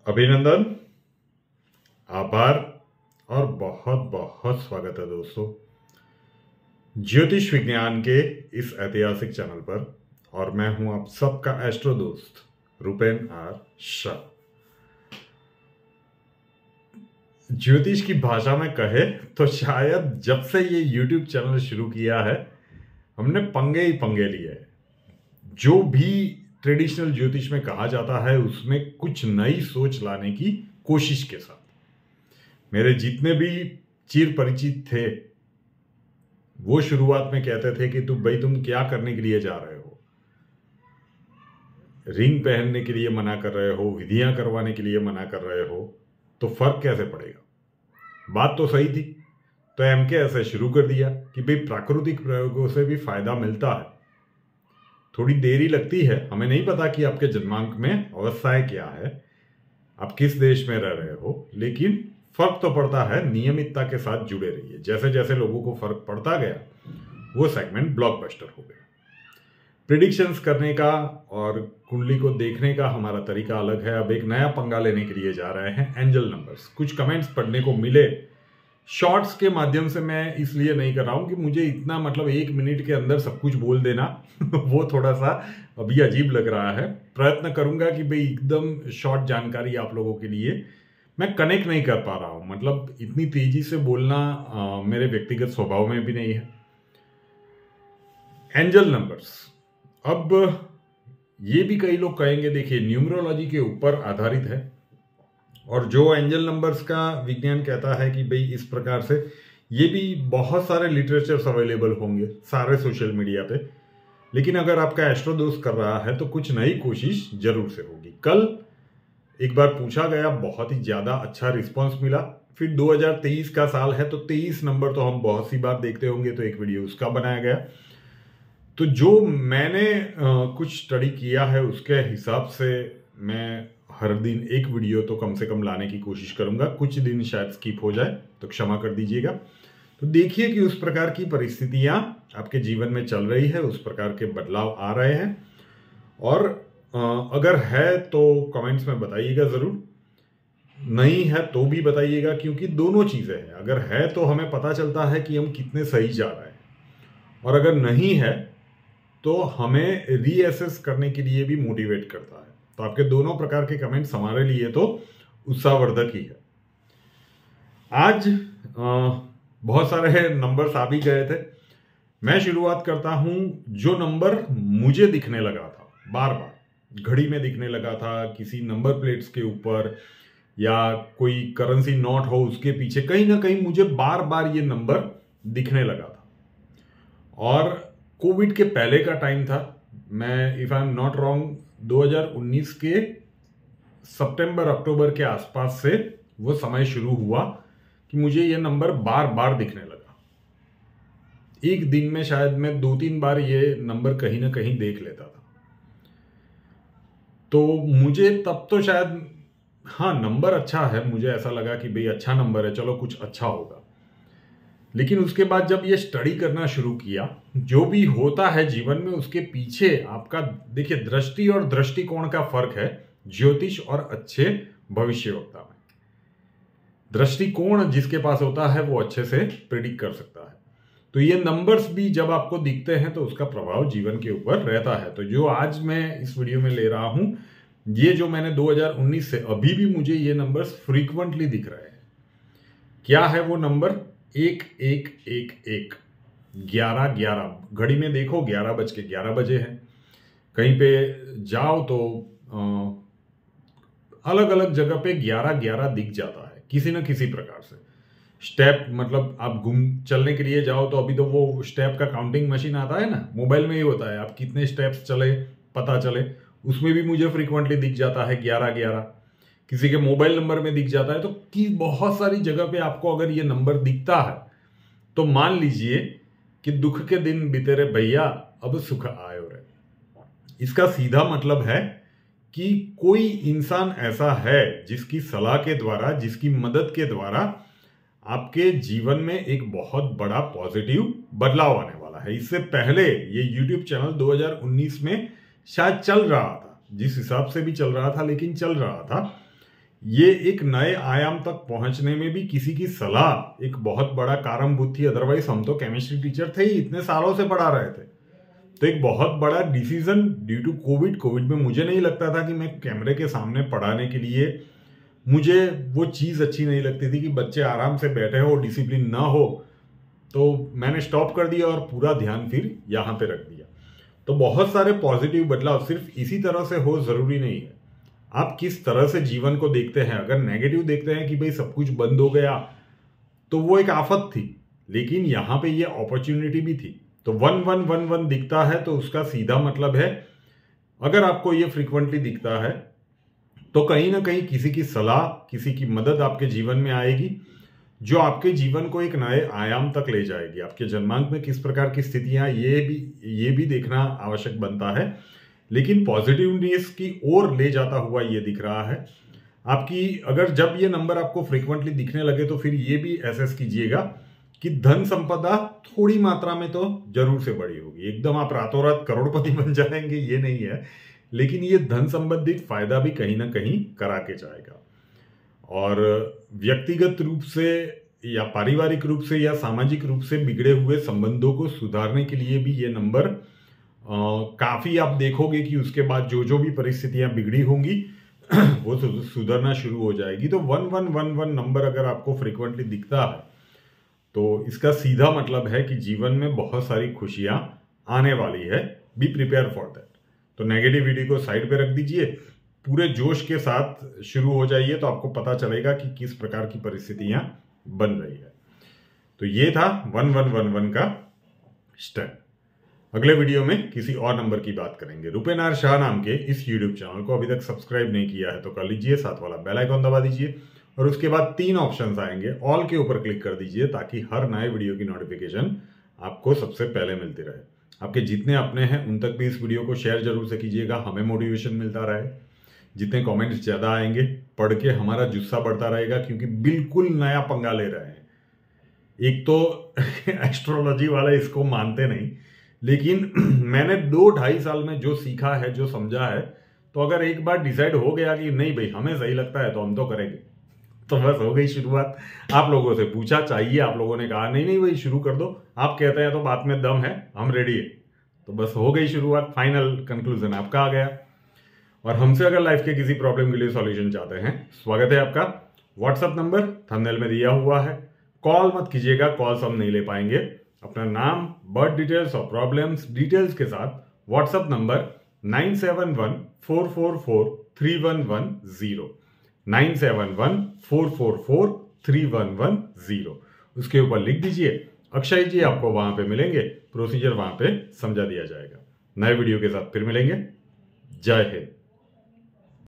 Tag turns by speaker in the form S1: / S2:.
S1: अभिनंदन, आभार और बहुत बहुत स्वागत है दोस्तों ज्योतिष विज्ञान के इस ऐतिहासिक चैनल पर। और मैं हूं आप सबका एस्ट्रो दोस्त रूपेन आर शाह। ज्योतिष की भाषा में कहे तो शायद जब से ये YouTube चैनल शुरू किया है हमने पंगे ही पंगे लिए हैं। जो भी ट्रेडिशनल ज्योतिष में कहा जाता है उसमें कुछ नई सोच लाने की कोशिश के साथ। मेरे जितने भी चिर परिचित थे वो शुरुआत में कहते थे कि तुम क्या करने के लिए जा रहे हो, रिंग पहनने के लिए मना कर रहे हो, विधियां करवाने के लिए मना कर रहे हो, तो फर्क कैसे पड़ेगा। बात तो सही थी, तो एमके ऐसे शुरू कर दिया कि भाई प्राकृतिक प्रयोगों से भी फायदा मिलता है। थोड़ी देरी लगती है, हमें नहीं पता कि आपके जन्मांक में अवस्थाएं क्या है, आप किस देश में रह रहे हो, लेकिन फर्क तो पड़ता है। नियमितता के साथ जुड़े रहिए। जैसे जैसे लोगों को फर्क पड़ता गया वो सेगमेंट ब्लॉकबस्टर हो गया। प्रिडिक्शंस करने का और कुंडली को देखने का हमारा तरीका अलग है। अब एक नया पंगा लेने के लिए जा रहे हैं, एंजल नंबर्स। कुछ कमेंट्स पढ़ने को मिले शॉर्ट्स के माध्यम से, मैं इसलिए नहीं कर रहा हूं कि मुझे इतना 1 मिनट के अंदर सब कुछ बोल देना वो थोड़ा सा अभी अजीब लग रहा है। प्रयत्न करूंगा कि भाई एकदम शॉर्ट जानकारी आप लोगों के लिए। मैं कनेक्ट नहीं कर पा रहा हूं, इतनी तेजी से बोलना मेरे व्यक्तिगत स्वभाव में भी नहीं है। एंजल नंबर्स, अब ये भी कई लोग कहेंगे, देखिए न्यूमरोलॉजी के ऊपर आधारित है और जो एंजल नंबर्स का विज्ञान कहता है कि भाई इस प्रकार से, ये भी बहुत सारे लिटरेचर्स अवेलेबल होंगे सारे सोशल मीडिया पे। लेकिन अगर आपका एस्ट्रो दोस्त कर रहा है तो कुछ नई कोशिश जरूर से होगी। कल एक बार पूछा गया, बहुत ही ज्यादा अच्छा रिस्पांस मिला। फिर 2023 का साल है तो 23 नंबर तो हम बहुत सी बार देखते होंगे, तो एक वीडियो उसका बनाया गया। तो जो मैंने कुछ स्टडी किया है उसके हिसाब से मैं हर दिन एक वीडियो तो कम से कम लाने की कोशिश करूंगा। कुछ दिन शायद स्किप हो जाए तो क्षमा कर दीजिएगा। तो देखिए कि उस प्रकार की परिस्थितियां आपके जीवन में चल रही है, उस प्रकार के बदलाव आ रहे हैं। और अगर है तो कमेंट्स में बताइएगा जरूर, नहीं है तो भी बताइएगा, क्योंकि दोनों चीजें हैं। अगर है तो हमें पता चलता है कि हम कितने सही जा रहे हैं, और अगर नहीं है तो हमें रीअसेस करने के लिए भी मोटिवेट करता है। तो आपके दोनों प्रकार के कमेंट्स हमारे लिए तो उत्साहवर्धक ही है। आज बहुत सारे नंबर्स आ भी गए थे। मैं शुरुआत करता हूं जो नंबर मुझे दिखने लगा था, बार बार घड़ी में दिखने लगा था, किसी नंबर प्लेट्स के ऊपर, या कोई करेंसी नोट हो उसके पीछे, कहीं ना कहीं मुझे बार बार ये नंबर दिखने लगा था। और कोविड के पहले का टाइम था, मैं if I am not wrong 2019 के सितंबर अक्टूबर के आसपास से वो समय शुरू हुआ कि मुझे ये नंबर बार बार दिखने लगा। एक दिन में शायद मैं 2-3 बार ये नंबर कहीं ना कहीं देख लेता था। तो मुझे तब तो शायद नंबर अच्छा है, मुझे ऐसा लगा कि भाई अच्छा नंबर है, चलो कुछ अच्छा होगा। लेकिन उसके बाद जब ये स्टडी करना शुरू किया, जो भी होता है जीवन में उसके पीछे आपका, देखिए दृष्टि और दृष्टिकोण का फर्क है ज्योतिष और अच्छे भविष्यवक्ता में। दृष्टिकोण जिसके पास होता है वो अच्छे से प्रेडिक्ट कर सकता है। तो ये नंबर्स भी जब आपको दिखते हैं तो उसका प्रभाव जीवन के ऊपर रहता है। तो जो आज मैं इस वीडियो में ले रहा हूं, ये जो मैंने 2019 से अभी भी मुझे ये नंबर्स फ्रीक्वेंटली दिख रहे हैं। क्या है वो नंबर? 1111 1111। घड़ी में देखो 11:11 हैं। कहीं पे जाओ तो अलग अलग जगह पे 1111 दिख जाता है किसी न किसी प्रकार से। स्टेप, आप चलने के लिए जाओ तो अभी तो वो स्टेप का काउंटिंग मशीन आता है ना, मोबाइल में ही होता है, आप कितने स्टेप्स चले पता चले, उसमें भी मुझे फ्रीक्वेंटली दिख जाता है 1111। किसी के मोबाइल नंबर में दिख जाता है। तो कि बहुत सारी जगह पे आपको अगर ये नंबर दिखता है तो मान लीजिए कि दुख के दिन बीते रे भैया, अब सुख आयो रे। इसका सीधा मतलब है कि कोई इंसान ऐसा है जिसकी सलाह के द्वारा, जिसकी मदद के द्वारा आपके जीवन में एक बहुत बड़ा पॉजिटिव बदलाव आने वाला है। इससे पहले ये YouTube चैनल 2019 में शायद चल रहा था, जिस हिसाब से भी चल रहा था, लेकिन चल रहा था ये एक नए आयाम तक पहुंचने में भी किसी की सलाह एक बहुत बड़ा कारणभूत थी। अदरवाइज हम तो केमिस्ट्री टीचर थे ही, इतने सालों से पढ़ा रहे थे। तो एक बहुत बड़ा डिसीजन ड्यू टू कोविड में मुझे नहीं लगता था कि मैं कैमरे के सामने पढ़ाने के लिए, मुझे वो चीज़ अच्छी नहीं लगती थी कि बच्चे आराम से बैठे हो, डिसिप्लिन ना हो। तो मैंने स्टॉप कर दिया और पूरा ध्यान फिर यहाँ पे रख दिया। तो बहुत सारे पॉजिटिव बदलाव सिर्फ इसी तरह से हो जरूरी नहीं है। आप किस तरह से जीवन को देखते हैं। अगर नेगेटिव देखते हैं कि भाई सब कुछ बंद हो गया, तो वो एक आफत थी, लेकिन यहाँ पे ये अपॉर्चुनिटी भी थी। तो 1111 दिखता है तो उसका सीधा मतलब है, अगर आपको ये फ्रीक्वेंटली दिखता है तो कहीं ना कहीं किसी की सलाह, किसी की मदद आपके जीवन में आएगी, जो आपके जीवन को एक नए आयाम तक ले जाएगी। आपके जन्मांक में किस प्रकार की स्थितियां, ये भी देखना आवश्यक बनता है, लेकिन पॉजिटिवनेस की ओर ले जाता हुआ ये दिख रहा है आपकी। अगर जब ये नंबर आपको फ्रीक्वेंटली दिखने लगे तो फिर ये भी एसेस कीजिएगा कि धन संपदा थोड़ी मात्रा में तो जरूर से बड़ी होगी। एकदम आप रातों रात करोड़पति बन जाएंगे ये नहीं है, लेकिन ये धन संबंधित फायदा भी कहीं ना कहीं करा के जाएगा। और व्यक्तिगत रूप से या पारिवारिक रूप से या सामाजिक रूप से बिगड़े हुए संबंधों को सुधारने के लिए भी ये नंबर काफी, आप देखोगे कि उसके बाद जो भी परिस्थितियां बिगड़ी होंगी वो सुधरना शुरू हो जाएगी। तो 1111 नंबर अगर आपको फ्रीक्वेंटली दिखता है तो इसका सीधा मतलब है कि जीवन में बहुत सारी खुशियां आने वाली है। Be prepare for that. तो नेगेटिविटी को साइड पे रख दीजिए, पूरे जोश के साथ शुरू हो जाइए, तो आपको पता चलेगा कि किस प्रकार की परिस्थितियां बन रही है। तो ये था 1111 का स्टेप। अगले वीडियो में किसी और नंबर की बात करेंगे। रुपेनार शाह नाम के इस यूट्यूब चैनल को अभी तक सब्सक्राइब नहीं किया है तो कर लीजिए, साथ वाला बेल आइकॉन दबा दीजिए और उसके बाद 3 ऑप्शंस आएंगे, ऑल के ऊपर क्लिक कर दीजिए ताकि हर नए वीडियो की नोटिफिकेशन आपको सबसे पहले मिलती रहे। आपके जितने अपने हैं उन तक भी इस वीडियो को शेयर जरूर से कीजिएगा, हमें मोटिवेशन मिलता रहे। जितने कमेंट्स ज़्यादा आएंगे पढ़ के हमारा जुस्सा बढ़ता रहेगा, क्योंकि बिल्कुल नया पंगा ले रहे हैं। एक तो एस्ट्रोलॉजी वाले इसको मानते नहीं, लेकिन मैंने 2-2.5 साल में जो सीखा है, जो समझा है, तो अगर एक बार डिसाइड हो गया कि नहीं भाई हमें सही लगता है तो हम तो करेंगे, तो बस हो गई शुरुआत। आप लोगों से पूछा चाहिए, आप लोगों ने कहा नहीं भाई शुरू कर दो, आप कहते हैं तो बात में दम है, हम रेडी है, तो बस हो गई शुरुआत। फाइनल कंक्लूजन आपका आ गया। और हमसे अगर लाइफ के किसी प्रॉब्लम के लिए सॉल्यूशन चाहते हैं, स्वागत है आपका। व्हाट्सएप नंबर थंबनेल में दिया हुआ है, कॉल मत कीजिएगा, कॉल्स हम नहीं ले पाएंगे। अपना नाम, बर्थ डिटेल्स और प्रॉब्लम्स डिटेल्स के साथ व्हाट्सएप नंबर 9714443110 9714443110 उसके ऊपर लिख दीजिए, अक्षय जी आपको वहां पे मिलेंगे, प्रोसीजर वहां पे समझा दिया जाएगा। नए वीडियो के साथ फिर मिलेंगे। जय हिंद।